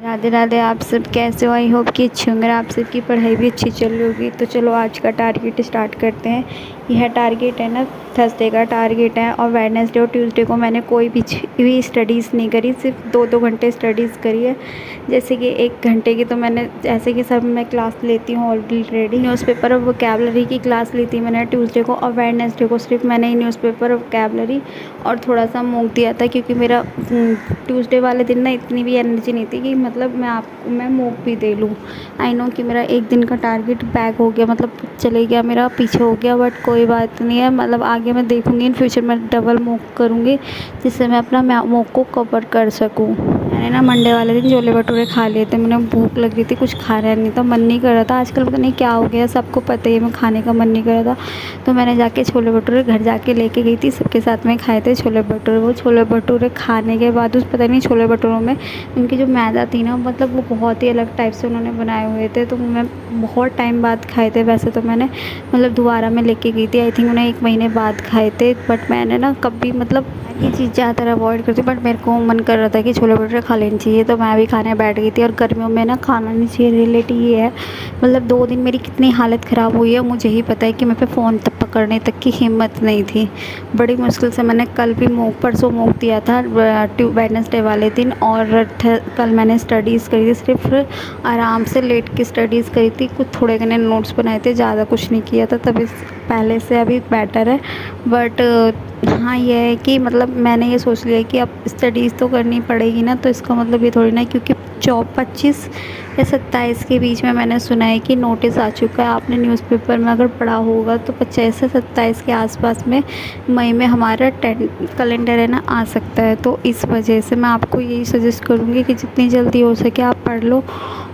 राधे राधे। आप सब कैसे हो? आई होप कि अच्छे होंगे, आप सबकी पढ़ाई भी अच्छी चल रही होगी। तो चलो आज का टारगेट स्टार्ट करते हैं। यह टारगेट है ना, थर्सडे का टारगेट है और वेडनेसडे और ट्यूसडे को मैंने कोई भी स्टडीज़ नहीं करी, सिर्फ 2-2 घंटे स्टडीज़ करी है। जैसे कि 1 घंटे की तो मैंने, जैसे कि सब मैं क्लास लेती हूँ ऑलरेडी, न्यूज़पेपर और वोकैबलरी की क्लास ली थी मैंने ट्यूसडे को, और वेडनेसडे को सिर्फ मैंने ही न्यूज़पेपर और वोकैबलरी और थोड़ा सा मूक दिया था, क्योंकि मेरा ट्यूसडे वाले दिन ना इतनी भी एनर्जी नहीं थी कि मतलब मैं मूक भी दे लूँ। आई नो कि मेरा एक दिन का टारगेट बैक हो गया, मतलब चले गया, मेरा पीछे हो गया, बट कोई बात नहीं है। मतलब आगे मैं देखूँगी, इन फ्यूचर में डबल मूक करूँगी, जिससे मैं अपना मूक को कवर कर सकूँ। मैंने ना मंडे वाले दिन छोले भटूरे खा लिए थे, मैंने भूख लग रही थी, कुछ खाना नहीं था, मन नहीं कर रहा था। आजकल पता नहीं क्या हो गया, सबको पता ही है, मैं खाने का मन नहीं कर रहा था। तो मैंने जाके छोले भटूरे घर जाके लेके गई थी, सबके साथ में खाए थे छोले भटूरे। वो छोले भटूरे खाने के बाद उस पता नहीं छोले भटूरों में उनकी जो मैदा थी ना, मतलब वो बहुत ही अलग टाइप से उन्होंने बनाए हुए थे। तो मैं बहुत टाइम बाद खाए थे। वैसे तो मैंने मतलब दोबारा मैं लेके गई थी, आई थिंक उन्हें 1 महीने बाद खाए थे, बट मैंने ना कभी मतलब ये चीज़ ज़्यादातर अवॉइड करती हूँ, बट मेरे को मन कर रहा था कि छोले भटूरे खा लेनी चाहिए, तो मैं भी खाने बैठ गई थी। और गर्मियों में ना खाना नहीं चाहिए, रियलिटी ये है। मतलब 2 दिन मेरी कितनी हालत ख़राब हुई है मुझे ही पता है, कि मेरे पे फ़ोन तक पकड़ने तक की हिम्मत नहीं थी। बड़ी मुश्किल से मैंने कल भी परसों मूक दिया था वेडनेसडे वाले दिन, और कल मैंने स्टडीज़ करी थी, सिर्फ आराम से लेट के स्टडीज़ करी थी। कुछ थोड़े घने नोट्स बनाए थे, ज़्यादा कुछ नहीं किया था, तभी पहले से अभी बेटर है। बट हाँ, ये है कि मतलब मैंने ये सोच लिया कि अब स्टडीज़ तो करनी पड़ेगी ना, तो इसका मतलब ये थोड़ी ना, क्योंकि जॉब 25 या 27 के बीच में मैंने सुना है कि नोटिस आ चुका है। आपने न्यूज़पेपर में अगर पढ़ा होगा तो 25 से 27 के आसपास में मई में हमारा कैलेंडर है ना आ सकता है। तो इस वजह से मैं आपको यही सजेस्ट करूँगी कि जितनी जल्दी हो सके आप पढ़ लो,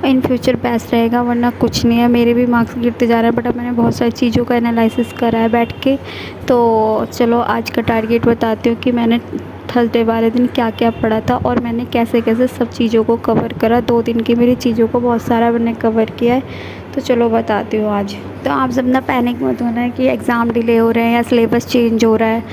इन फ्यूचर बेस्ट रहेगा, वरना कुछ नहीं है। मेरे भी मार्क्स गिरते जा रहे हैं, बट अब मैंने बहुत सारी चीज़ों का एनालिसिस करा है बैठ के। तो चलो आज का टारगेट बताती हूँ कि मैंने थर्सडे वाले दिन क्या क्या पढ़ा था और मैंने कैसे कैसे सब चीज़ों को कवर करा। 2 दिन की मेरी चीज़ों को बहुत सारा मैंने कवर किया है। तो चलो बताती हूँ आज। तो आप सब ना पैनिक मत होना है कि एग्ज़ाम डिले हो रहे हैं या सिलेबस चेंज हो रहा है,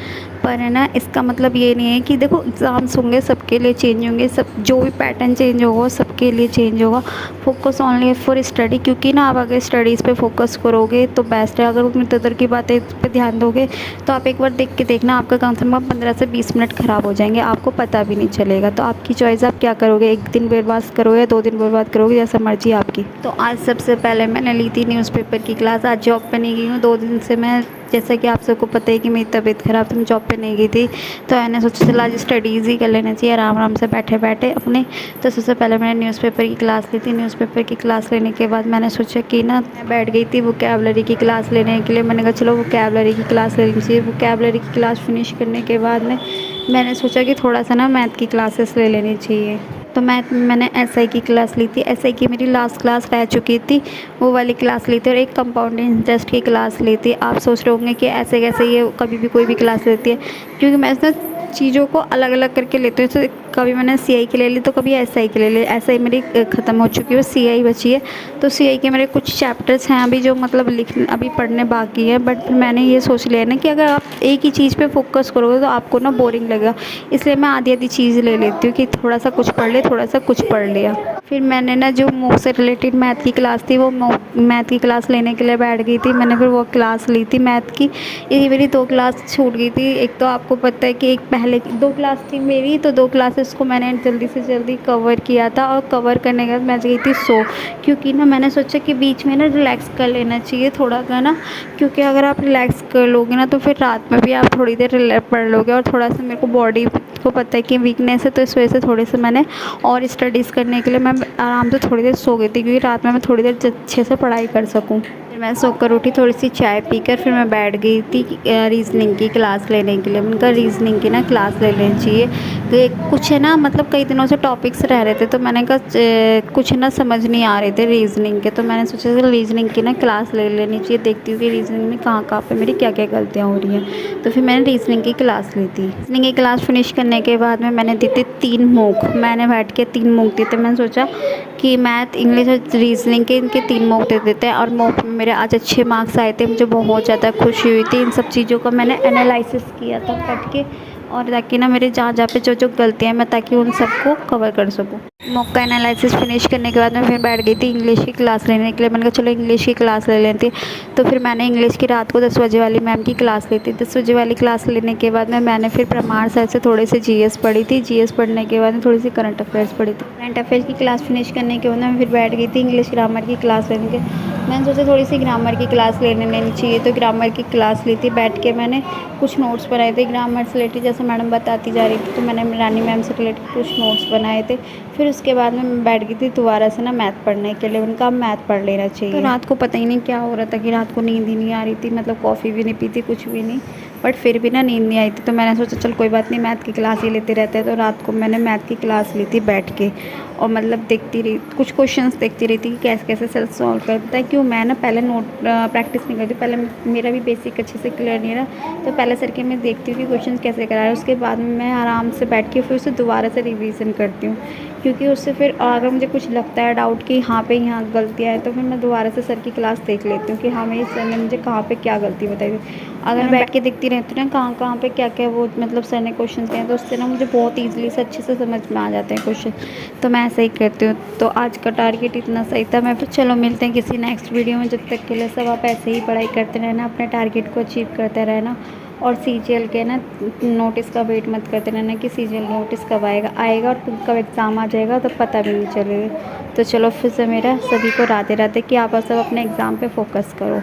पर है ना, इसका मतलब ये नहीं है कि देखो एग्ज़ाम्स होंगे सबके लिए चेंज होंगे, सब जो भी पैटर्न चेंज होगा वो सबके लिए चेंज होगा। फोकस ओनली फॉर स्टडी, क्योंकि ना आप अगर स्टडीज़ पे फोकस करोगे तो बेस्ट है। अगर उसमें इधर की बातें पे ध्यान दोगे तो आप एक बार देख के देखना, आपका कम से कम 15 से 20 मिनट ख़राब हो जाएंगे, आपको पता भी नहीं चलेगा। तो आपकी चॉइस, आप क्या करोगे, 1 दिन बर्बाद करोगे या 2 दिन बर्बाद करोगे, जैसा मर्जी आपकी। तो आज सबसे पहले मैंने ली थी न्यूज़पेपर की क्लास। आज जॉब पे नहीं गई हूँ 2 दिन से मैं, जैसा कि आप सबको पता है कि मेरी तबीयत ख़राब थी, मैं जॉब पे नहीं गई थी। तो मैंने सोचा चला आज स्टडीज़ ही कर लेना चाहिए आराम आराम से बैठे बैठे अपने। तो सबसे पहले मैंने न्यूज़पेपर की क्लास ली थी। न्यूज़पेपर की क्लास लेने के बाद मैंने सोचा कि ना, मैं बैठ गई थी वोकैबलरी की क्लास लेने के लिए। मैंने कहा चलो वोकैबलरी की क्लास ले लेनी चाहिए। वोकैबलरी की क्लास फिनिश करने के बाद में मैंने सोचा कि थोड़ा सा ना मैथ की क्लासेस ले लेनी चाहिए। तो मैंने एसआई की क्लास ली थी। एसआई की मेरी लास्ट क्लास रह चुकी थी, वो वाली क्लास ली थी, और एक कंपाउंड इंटरेस्ट की क्लास ली थी। आप सोच रहे होंगे कि ऐसे कैसे ये कभी भी कोई भी क्लास लेती है, क्योंकि मैं इसमें चीज़ों को अलग अलग करके लेती हूँ। तो कभी मैंने सीआई की ले ली तो कभी एसआई की ले ली। एसआई मेरी ख़त्म हो चुकी है, सीआई बची है। तो सीआई के मेरे कुछ चैप्टर्स हैं अभी जो मतलब अभी पढ़ने बाकी है, बट फिर मैंने ये सोच लिया ना कि अगर आप एक ही चीज़ पे फोकस करोगे तो आपको ना बोरिंग लगेगा, इसलिए मैं आधी आधी चीज़ ले लेती हूँ कि थोड़ा सा कुछ पढ़ ले, थोड़ा सा कुछ पढ़ लिया। फिर मैंने ना जो मूक से रिलेटेड मैथ की क्लास थी, वो मैथ की क्लास लेने के लिए बैठ गई थी। मैंने फिर वो क्लास ली थी मैथ की। ये मेरी 2 क्लास छूट गई थी। एक तो आपको पता है कि एक पहले की 2 क्लास थी मेरी, तो 2 क्लासेस को मैंने जल्दी से जल्दी कवर किया था, और कवर करने के बाद मैं गई थी सो, क्योंकि ना मैंने सोचा कि बीच में ना रिलैक्स कर लेना चाहिए थोड़ा सा ना, क्योंकि अगर आप रिलैक्स कर लोगे ना तो फिर रात में भी आप थोड़ी देर पढ़ लोगे। और थोड़ा सा मेरे को बॉडी को पता है कि वीकनेस है, तो इस वजह से थोड़े से मैंने और स्टडीज़ करने के लिए मैं आराम से थोड़ी देर सो गई थी, क्योंकि रात में मैं थोड़ी देर अच्छे से पढ़ाई कर सकूँ। फिर मैं सोकर उठी, थोड़ी सी चाय पीकर फिर मैं बैठ गई थी रीज़निंग की क्लास लेने के लिए। उनका रीज़निंग की ना क्लास ले लेनी चाहिए, कुछ है ना, मतलब कई दिनों से टॉपिक्स रह रहे थे, तो मैंने कहा कुछ ना समझ नहीं आ रहे थे रीज़निंग के, तो मैंने सोचा कि रीज़निंग की ना क्लास ले लेनी चाहिए, देखती हूँ कि रीज़निंग में कहाँ कहाँ पे मेरी क्या क्या गलतियाँ हो रही हैं। तो फिर मैंने रीज़निंग की क्लास ली थी। रीज़निंग की क्लास फिनिश करने के बाद में मैंने दी थी 3 मूक। मैंने बैठ के 3 मूक दिए थे। मैंने सोचा कि मैथ, इंग्लिश और रीज़निंग के इनके 3 मूक दे देते हैं, और मूक में मेरे आज अच्छे मार्क्स आए थे। मुझे बहुत ज़्यादा खुशी हुई थी। इन सब चीज़ों का मैंने एनालिसिस किया था बैठ के, और ताकि ना मेरे जहाँ पे जो गलतियाँ हैं मैं ताकि उन सबको कवर कर सकूँ। मॉक का एनालिसिस फिनिश करने के बाद मैं फिर बैठ गई थी इंग्लिश की क्लास लेने के लिए। मैंने कहा चलो इंग्लिश की क्लास ले लेती। तो फिर मैंने इंग्लिश की रात को 10 बजे वाली मैम की क्लास ली थी। 10 बजे वाली क्लास लेने के बाद में मैंने फिर प्रमाण सर से थोड़े से जीएस पढ़ी थी। जीएस पढ़ने के बाद में थोड़ी सी करंट अफेयर्स पढ़ी थी। करंट अफेयर्स की क्लास फिनिश करने के बाद मैं फिर बैठ गई थी इंग्लिश ग्रामर की क्लास लेने के। मैंने सोचा थोड़ी सी ग्रामर की क्लास लेनी चाहिए, तो ग्रामर की क्लास ली थी। बैठ के मैंने कुछ नोट्स बनाए थे ग्रामर से रिलेटेड, जैसे मैडम बताती जा रही थी तो मैंने रानी मैम से रिलेटेड कुछ नोट्स बनाए थे। फिर उसके बाद में मैं बैठ गई थी दोबारा से ना मैथ पढ़ने के लिए। उनका मैथ पढ़ लेना चाहिए। तो रात को पता ही नहीं क्या हो रहा था कि रात को नींद ही नहीं आ रही थी, मतलब कॉफ़ी भी नहीं पी थी, कुछ भी नहीं, बट फिर भी ना नींद नहीं आई थी। तो मैंने सोचा चल कोई बात नहीं, मैथ की क्लास ही लेते रहते हैं। तो रात को मैंने मैथ की क्लास ली थी बैठ के, और मतलब देखती रही, कुछ क्वेश्चंस देखती रही थी कि कैसे कैसे सेल्फ सॉल्व करता है। क्यों मैं ना पहले नोट प्रैक्टिस नहीं करती, पहले मेरा भी बेसिक अच्छे से क्लियर नहीं रहा, तो पहले सर के मैं देखती हूँ कि क्वेश्चन कैसे करा रहा है। उसके बाद में मैं आराम से बैठ के फिर उसे दोबारा से रिवीजन करती हूँ, क्योंकि उससे फिर अगर मुझे कुछ लगता है डाउट कि हाँ पे यहाँ गलतियाँ हैं, तो फिर मैं दोबारा से सर की क्लास देख लेती हूँ कि हाँ मेरी सर ने मुझे कहाँ पे क्या गलती बताई थी। अगर मैं बैठ के देखती रहती हूँ ना कहाँ कहाँ पे क्या क्या वो मतलब सर ने क्वेश्चन किए हैं, तो उससे ना मुझे बहुत ईजिली से अच्छे से समझ में आ जाते हैं क्वेश्चन। तो मैं ऐसे ही करती हूँ। तो आज का टारगेट इतना सही था। मैं तो चलो मिलते हैं किसी नेक्स्ट वीडियो में। जब तक के लिए सब आप ऐसे ही पढ़ाई करते रहना, अपने टारगेट को अचीव करते रहना, और सीजीएल के ना नोटिस का वेट मत करते रहना कि सीजीएल नोटिस कब आएगा और कब एग्ज़ाम आ जाएगा, तो पता भी नहीं चलेगा। तो चलो फिर से मेरा सभी को राधे राधे कि आप सब अपने एग्ज़ाम पे फोकस करो।